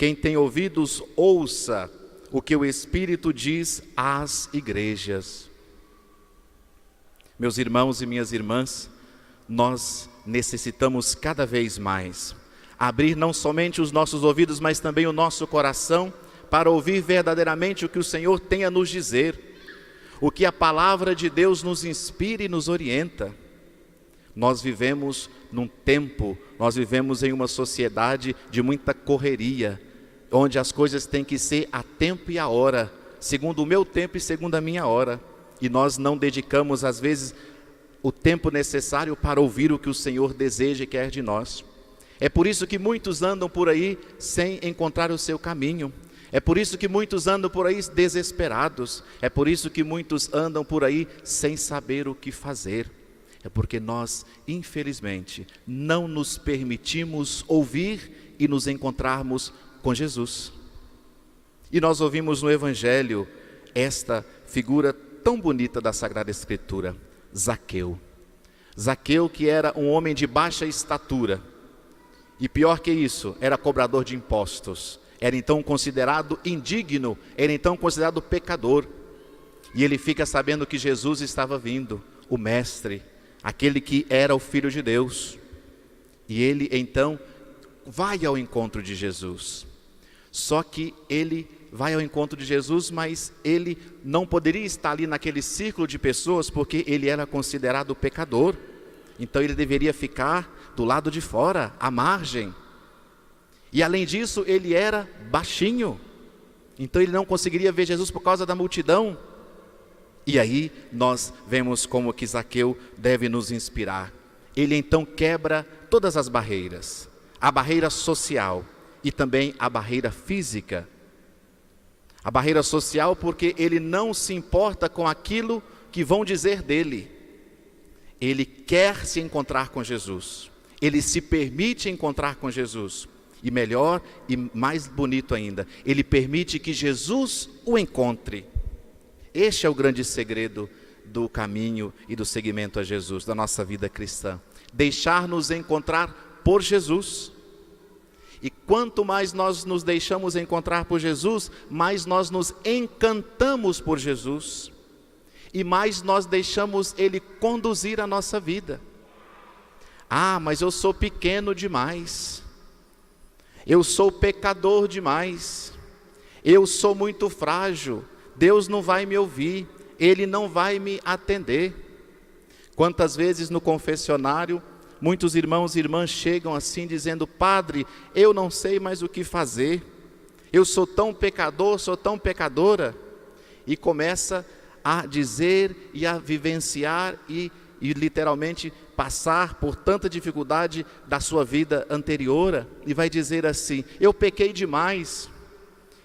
Quem tem ouvidos, ouça o que o Espírito diz às igrejas. Meus irmãos e minhas irmãs, nós necessitamos cada vez mais abrir não somente os nossos ouvidos, mas também o nosso coração para ouvir verdadeiramente o que o Senhor tem a nos dizer, o que a palavra de Deus nos inspira e nos orienta. Nós vivemos num tempo, nós vivemos em uma sociedade de muita correria, onde as coisas têm que ser a tempo e a hora, segundo o meu tempo e segundo a minha hora, e nós não dedicamos às vezes o tempo necessário para ouvir o que o Senhor deseja e quer de nós. É por isso que muitos andam por aí sem encontrar o seu caminho. É por isso que muitos andam por aí desesperados. É por isso que muitos andam por aí sem saber o que fazer. É porque nós, infelizmente, não nos permitimos ouvir e nos encontrarmos com Jesus. E nós ouvimos no Evangelho esta figura tão bonita da Sagrada Escritura, Zaqueu. Zaqueu, que era um homem de baixa estatura, e pior que isso, era cobrador de impostos, era então considerado indigno, era então considerado pecador. E ele fica sabendo que Jesus estava vindo, o Mestre, aquele que era o Filho de Deus. E ele então vai ao encontro de Jesus. Só que ele vai ao encontro de Jesus, mas ele não poderia estar ali naquele círculo de pessoas, porque ele era considerado pecador. Então ele deveria ficar do lado de fora, à margem. E além disso, ele era baixinho. Então ele não conseguiria ver Jesus por causa da multidão. E aí nós vemos como que Zaqueu deve nos inspirar. Ele então quebra todas as barreiras. A barreira social e também a barreira física. A barreira social porque ele não se importa com aquilo que vão dizer dele. Ele quer se encontrar com Jesus. Ele se permite encontrar com Jesus. E melhor e mais bonito ainda, ele permite que Jesus o encontre. Este é o grande segredo do caminho e do seguimento a Jesus, da nossa vida cristã. Deixar-nos encontrar por Jesus. E quanto mais nós nos deixamos encontrar por Jesus, mais nós nos encantamos por Jesus. E mais nós deixamos Ele conduzir a nossa vida. Ah, mas eu sou pequeno demais. Eu sou pecador demais. Eu sou muito frágil. Deus não vai me ouvir. Ele não vai me atender. Quantas vezes no confessionário, muitos irmãos e irmãs chegam assim dizendo: Padre, eu não sei mais o que fazer. Eu sou tão pecador, sou tão pecadora. E começa a dizer e a vivenciar e literalmente passar por tanta dificuldade da sua vida anterior, e vai dizer assim: eu pequei demais.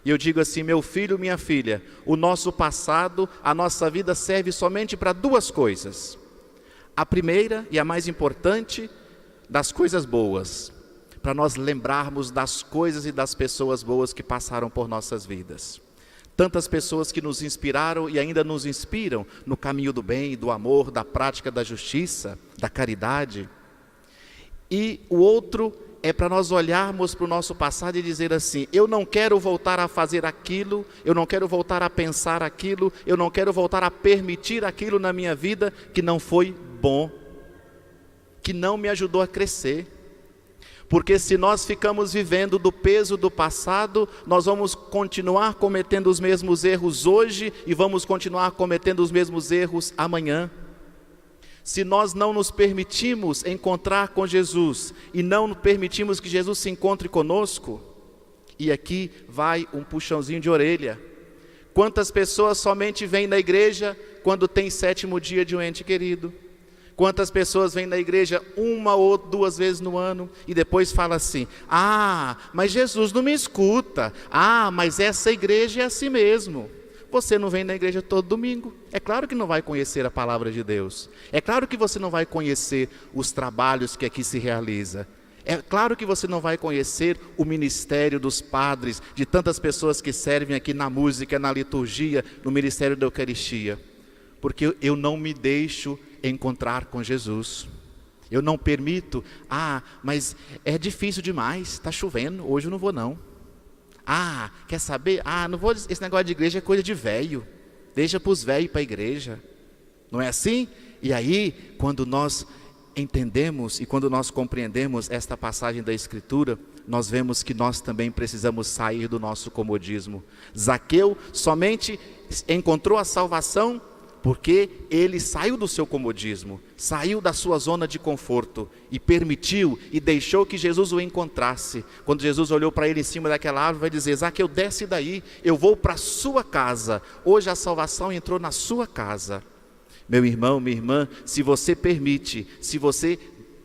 E eu digo assim: meu filho, minha filha, o nosso passado, a nossa vida serve somente para duas coisas. A primeira e a mais importante, das coisas boas, para nós lembrarmos das coisas e das pessoas boas que passaram por nossas vidas. Tantas pessoas que nos inspiraram e ainda nos inspiram no caminho do bem, do amor, da prática da justiça, da caridade. E o outro é para nós olharmos para o nosso passado e dizer assim: eu não quero voltar a fazer aquilo, eu não quero voltar a pensar aquilo, eu não quero voltar a permitir aquilo na minha vida que não foi bom, que não me ajudou a crescer. Porque se nós ficamos vivendo do peso do passado, nós vamos continuar cometendo os mesmos erros hoje e vamos continuar cometendo os mesmos erros amanhã. Se nós não nos permitimos encontrar com Jesus e não permitimos que Jesus se encontre conosco, e aqui vai um puxãozinho de orelha. Quantas pessoas somente vêm na igreja quando tem 7º dia de um ente querido? Quantas pessoas vêm na igreja 1 ou 2 vezes no ano e depois fala assim: ah, mas Jesus não me escuta. Ah, mas essa igreja é assim mesmo. Você não vem na igreja todo domingo. É claro que não vai conhecer a palavra de Deus. É claro que você não vai conhecer os trabalhos que aqui se realiza. É claro que você não vai conhecer o ministério dos padres, de tantas pessoas que servem aqui na música, na liturgia, no ministério da Eucaristia. Porque eu não me deixo encontrar com Jesus. Eu não permito: ah, mas é difícil demais, está chovendo, hoje eu não vou não. Quer saber? Não vou, esse negócio de igreja é coisa de velho. Deixa para os velhos ir para a igreja. Não é assim? E aí, quando nós entendemos e quando nós compreendemos esta passagem da Escritura, nós vemos que nós também precisamos sair do nosso comodismo. Zaqueu somente encontrou a salvação porque ele saiu do seu comodismo, saiu da sua zona de conforto e permitiu e deixou que Jesus o encontrasse. Quando Jesus olhou para ele em cima daquela árvore, vai dizer: Zaqueu, desce daí, eu vou para a sua casa. Hoje a salvação entrou na sua casa. Meu irmão, minha irmã, se você permite, se você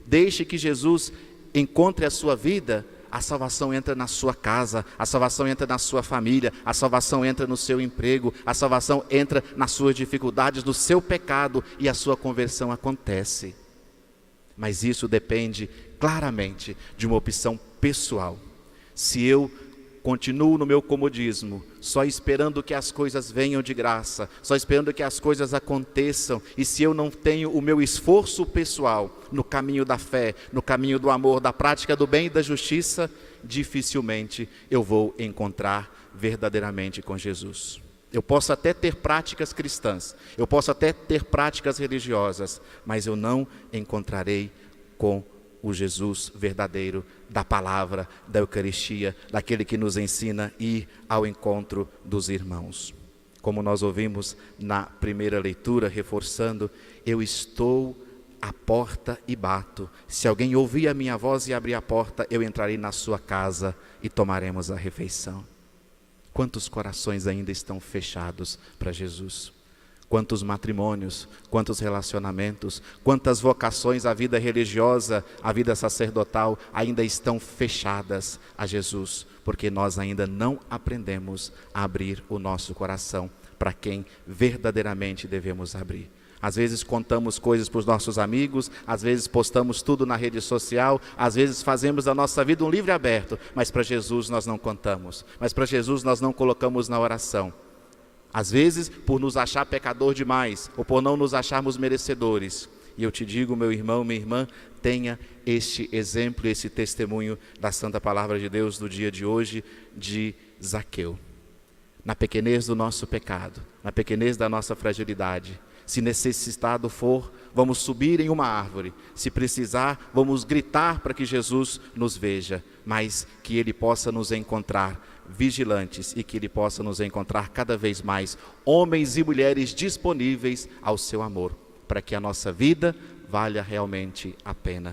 deixa que Jesus encontre a sua vida, a salvação entra na sua casa, a salvação entra na sua família, a salvação entra no seu emprego, a salvação entra nas suas dificuldades, no seu pecado, e a sua conversão acontece. Mas isso depende claramente de uma opção pessoal. Se eu continuo no meu comodismo, só esperando que as coisas venham de graça, só esperando que as coisas aconteçam, e se eu não tenho o meu esforço pessoal no caminho da fé, no caminho do amor, da prática do bem e da justiça, dificilmente eu vou encontrar verdadeiramente com Jesus. Eu posso até ter práticas cristãs, eu posso até ter práticas religiosas, mas eu não encontrarei com o Jesus verdadeiro da palavra, da Eucaristia, daquele que nos ensina a ir ao encontro dos irmãos. Como nós ouvimos na primeira leitura, reforçando: eu estou à porta e bato. Se alguém ouvir a minha voz e abrir a porta, eu entrarei na sua casa e tomaremos a refeição. Quantos corações ainda estão fechados para Jesus? Quantos matrimônios, quantos relacionamentos, quantas vocações à vida religiosa, à vida sacerdotal ainda estão fechadas a Jesus, porque nós ainda não aprendemos a abrir o nosso coração para quem verdadeiramente devemos abrir. Às vezes contamos coisas para os nossos amigos, às vezes postamos tudo na rede social, às vezes fazemos da nossa vida um livro aberto, mas para Jesus nós não contamos, mas para Jesus nós não colocamos na oração. Às vezes por nos achar pecador demais, ou por não nos acharmos merecedores. E eu te digo, meu irmão, minha irmã, tenha este exemplo, esse testemunho da Santa Palavra de Deus do dia de hoje, de Zaqueu. Na pequenez do nosso pecado, na pequenez da nossa fragilidade, se necessitado for, vamos subir em uma árvore. Se precisar, vamos gritar para que Jesus nos veja, mas que Ele possa nos encontrar vigilantes e que Ele possa nos encontrar cada vez mais homens e mulheres disponíveis ao seu amor, para que a nossa vida valha realmente a pena.